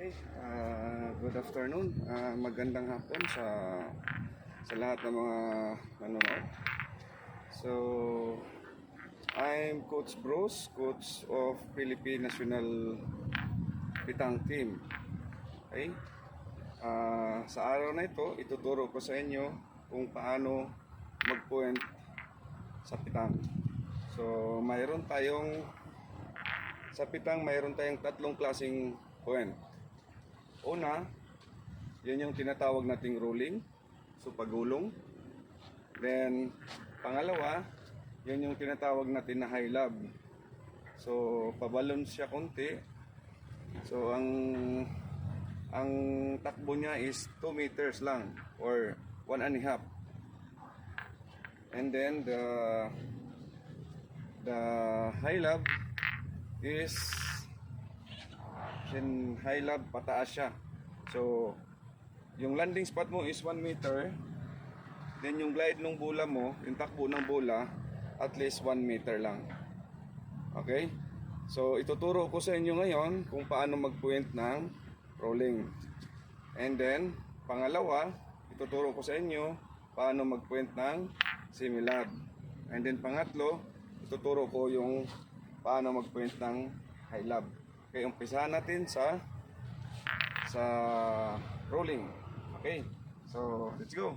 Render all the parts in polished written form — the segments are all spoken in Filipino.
Okay, good afternoon. Magandang hapon sa lahat ng mga nanonood. So, I'm Coach Bruce, coach of Philippine National Pitang Team. Okay? Sa araw na ito, ituturo ko sa inyo kung paano mag-point sa pitang. So, sa pitang mayroon tayong tatlong klaseng point. Una, yun yung tinatawag nating rolling, so pagulong. Then, pangalawa, yun yung tinatawag natin na high lob. So, pabalon siya konti. So, ang takbo niya is 2 meters lang or 1.5. And then, the high lob is high lob pataas siya. So, yung landing spot mo is 1 meter. Then yung glide ng bola mo, yung takbo ng bola, at least 1 meter lang. Okay? So, ituturo ko sa inyo ngayon kung paano mag-point ng rolling. And then, pangalawa, ituturo ko sa inyo paano mag-point ng semi-lob. And then, pangatlo, ituturo ko yung paano mag-point ng high lob. Okay, umpisahan natin sa rolling. Okay, so let's go.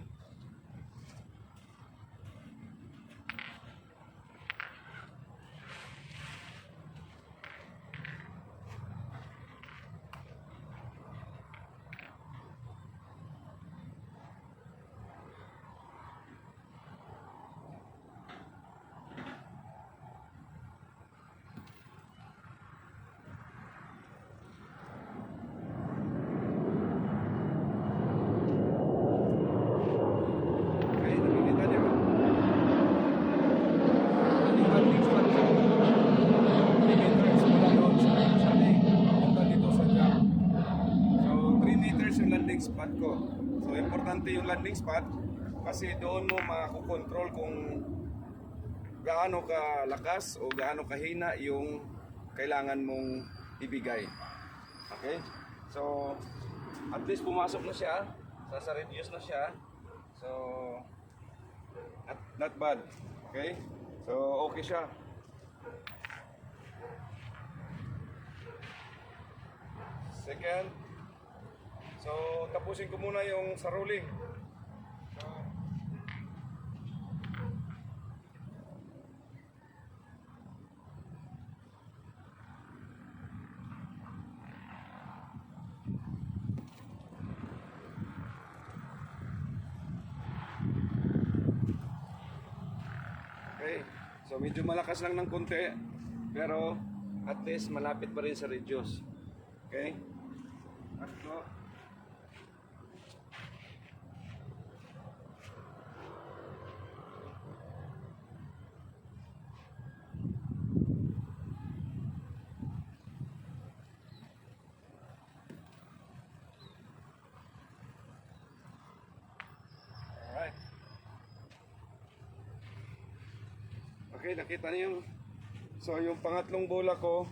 Spot ko. So, importante yung landing spot kasi doon mo makukontrol kung gaano kalakas o gaano kahina yung kailangan mong ibigay. Okay? So, at least pumasok na siya. Reduce na siya. So, not bad. Okay? So, okay siya. Second, so, tapusin ko muna yung sa rolling. Okay, so medyo malakas lang ng konti, pero at least malapit pa rin sa reduce. Okay? Atlo. Okay, nakita niyo. So, yung pangatlong bola ko,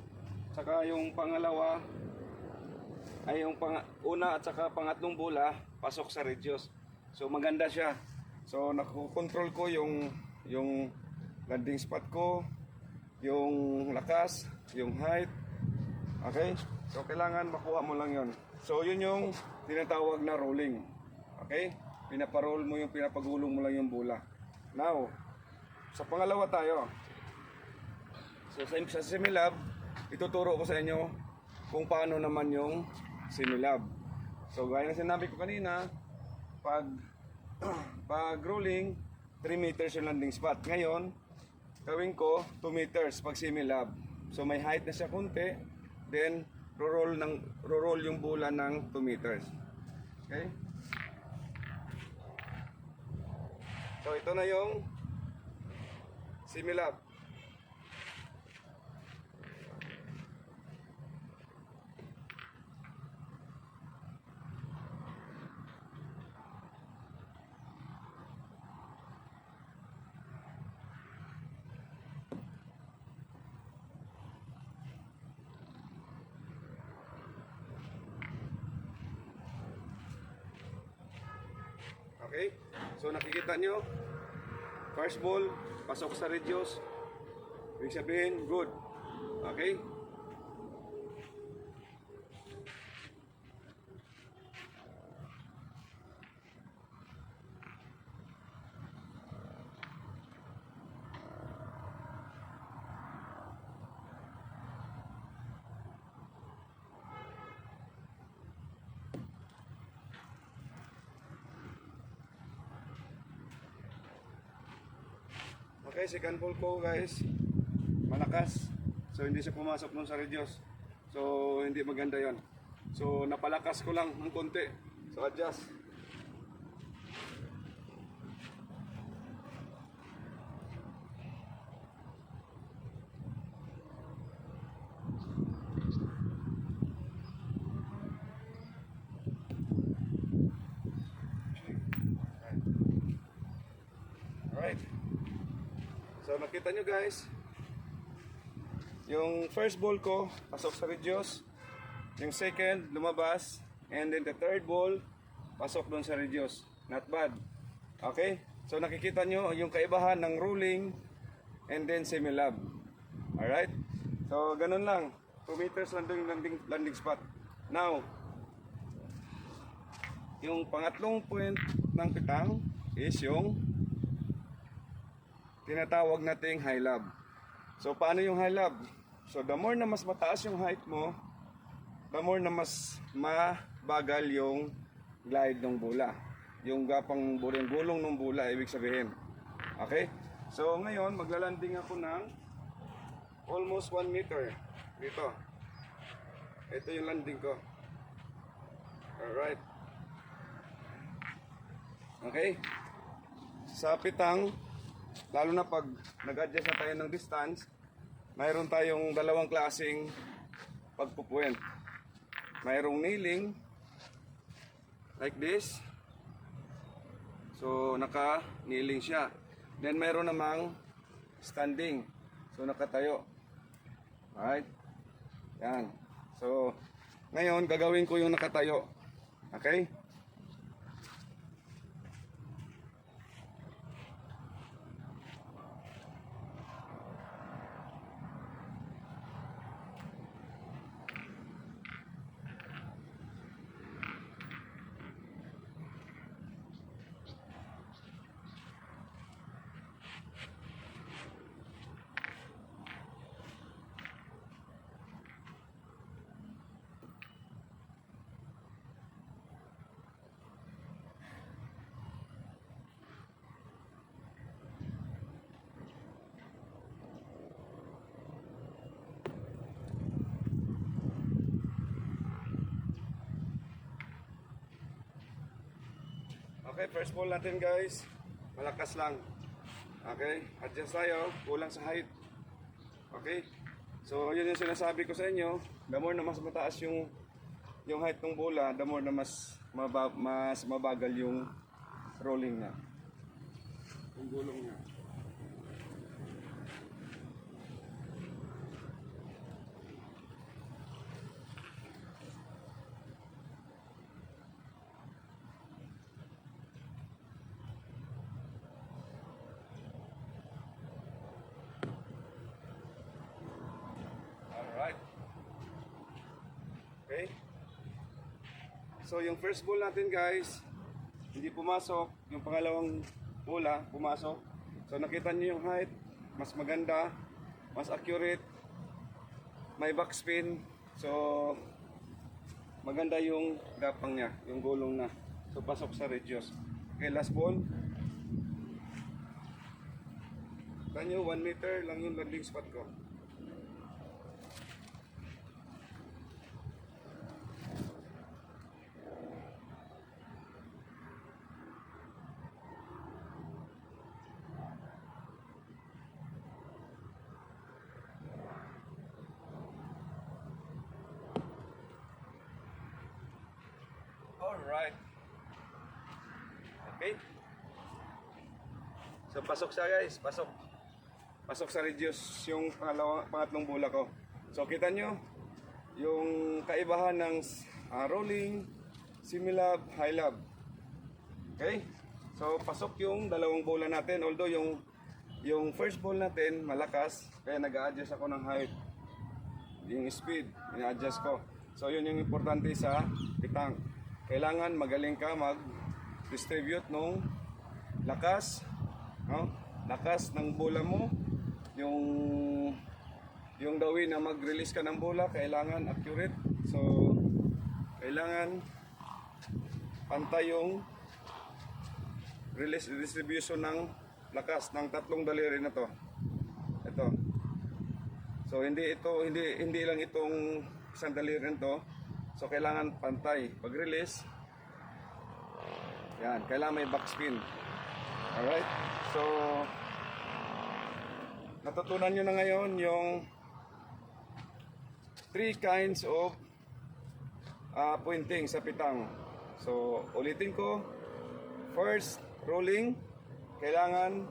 saka yung pangalawa, ay yung una at saka pangatlong bola, pasok sa radius. So, maganda siya. So, nakokontrol ko yung landing spot ko, yung lakas, yung height. Okay? So, kailangan makuha mo lang yon. So, yun yung tinatawag na rolling. Okay? Pinaparol mo yung pinapagulong mo lang yung bola. Now, sa pangalawa tayo. So sa semi-lob, ituturo ko sa inyo kung paano naman yung semi-lob. So gaya ng sinabi ko kanina, pag rolling, 3 meters yung landing spot. Ngayon, gawin ko 2 meters pag semi-lob. So may height na siya konti, then roll yung bola ng 2 meters. Okay? So ito na yung semi-lob. Okay? So nakikita nyo, first ball, pasok sa radius. Ibig sabihin, good. Okay? Okay, second ball ko guys, malakas. So hindi siya pumasok nun sa radius. So hindi maganda yon. So napalakas ko lang ng konti. So adjust. Alright. So nakita nyo guys, yung first ball ko pasok sa radius, yung second lumabas, and then the third ball pasok doon sa radius. Not bad. Okay? So nakikita nyo yung kaibahan ng rolling and then semi-lob. Alright? So ganun lang. 2 meters landing spot. Now, yung pangatlong point ng pitang is yung tinatawag nating high lob. So paano yung high lob? So the more na mas mataas yung height mo, the more na mas mabagal yung glide ng bola. Yung gapang bola, yung gulong ng bola, ibig sabihin. Okay? So ngayon, maglalanding ako ng almost 1 meter. Dito. Ito yung landing ko. Alright. Okay? Sa pitang, lalo na pag nag-adjust na tayo ng distance, mayroon tayong dalawang klaseng pagpupuwent. Mayroong kneeling, like this. So, naka-kneeling siya. Then, mayroon namang standing. So, nakatayo. Alright? Yan. So, ngayon, gagawin ko yung nakatayo. Okay? Okay, first ball natin guys. Malakas lang. Okay, adjust tayo. Kulang sa height. Okay. So, yun yung sinasabi ko sa inyo. The more na mas mataas yung height ng bola, the more na mas mabagal yung rolling niya. Yung gulong niya. Alright. Okay. So yung first ball natin guys, hindi pumasok. Yung pangalawang bola, pumasok. So nakita niyo yung height, mas maganda, mas accurate, may backspin. So maganda yung gapang niya, yung gulong na. So pasok sa radius. Okay, last ball. Kanyo 1 meter lang yung landing spot ko. Alright. Okay. So pasok siya guys, pasok. Pasok sa radius yung pangatlong bola ko. So kita nyo yung kaibahan ng rolling, semi-lob, high lob. Okay? So pasok yung dalawang bola natin. Although yung first ball natin malakas, kaya nag-a-adjust ako ng height. Yung speed, ina-adjust ko. So yun yung importante sa pitang. Kailangan magaling ka mag-distribute nung lakas, no? Lakas ng bola mo. Yung dawi na mag-release ka ng bola, kailangan accurate. So kailangan pantay yung release distribution ng lakas ng tatlong daliri na to. Ito. So hindi lang itong isang daliri nito. So kailangan pantay. Pag release, yan, kailangan may backspin. Alright? So natutunan nyo na ngayon yung 3 kinds of pointing sa pitang. So ulitin ko. First, rolling, kailangan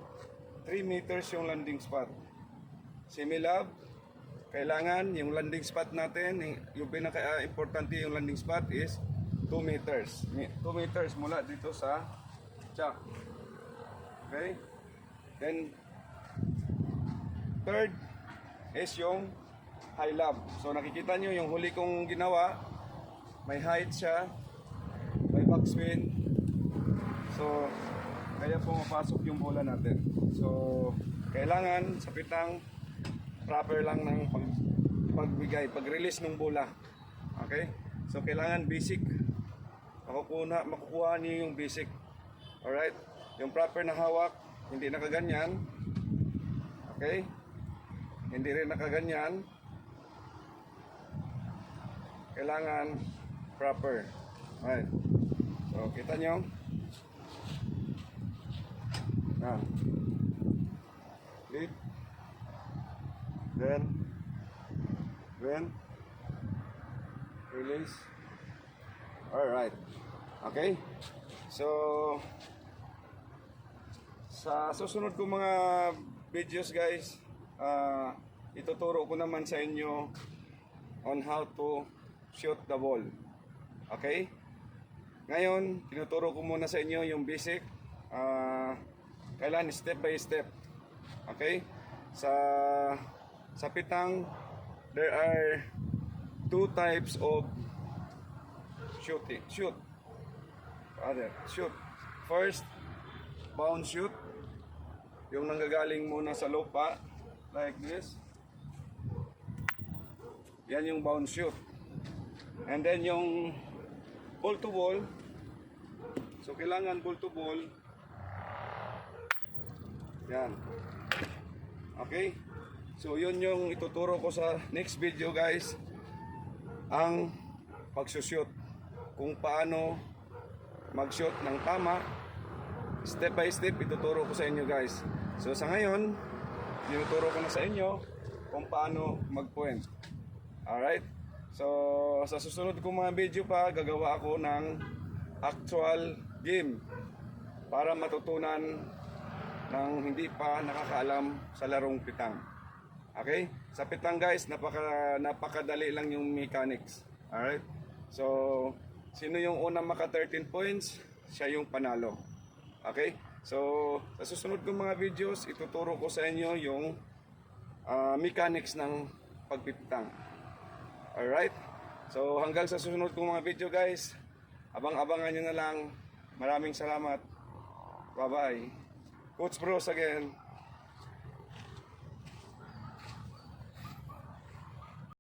3 meters yung landing spot. Semi-lob, kailangan yung landing spot natin, yung pinaka-importante yung landing spot is 2 meters. 2 meters mula dito sa chuck. Okay? Then, third is yung high lob. So nakikita nyo yung huli kong ginawa, may height siya, may backspin. So, kaya pumapasok yung bola natin. So, kailangan sa pitang proper lang ng pagbigay, pag-release ng bola. Okay? So, kailangan basic. Makukuha niyo yung basic. Alright? Yung proper na hawak, hindi nakaganyan. Okay? Hindi rin nakaganyan. Kailangan proper. Alright. So, kita nyo? Yan. Lead. Then release. Alright. Okay. So sa susunod ko mga videos guys, ituturo ko naman sa inyo on how to shoot the ball. Okay? Ngayon, tinuturo ko muna sa inyo yung basic. Kailan step by step. Okay? Sa pitang, there are 2 types of shooting. Shoot. First, bound shoot. Yung nanggagaling muna sa lupa, like this. Yan yung bound shoot. And then yung ball to ball. So kailangan ball to ball. Yan. Okay? So yun yung ituturo ko sa next video guys. Ang pagsushoot. Kung paano mag-shoot ng tama. Step by step ituturo ko sa inyo guys. So sa ngayon, tinuturo ko na sa inyo kung paano mag-point. Alright? So sa susunod kong mga video pa, gagawa ako ng actual game para matutunan ng hindi pa nakakaalam sa larong pitang. Okay? Sa pitang guys, napakadali lang yung mechanics. Alright? So, sino yung unang maka 13 points, siya yung panalo. Okay? So, sa susunod kong mga videos, ituturo ko sa inyo yung mechanics ng pagpipitang. Alright? So, hanggang sa susunod kong mga video guys, abang-abangan nyo na lang. Maraming salamat. Bye-bye. Coach Bros again.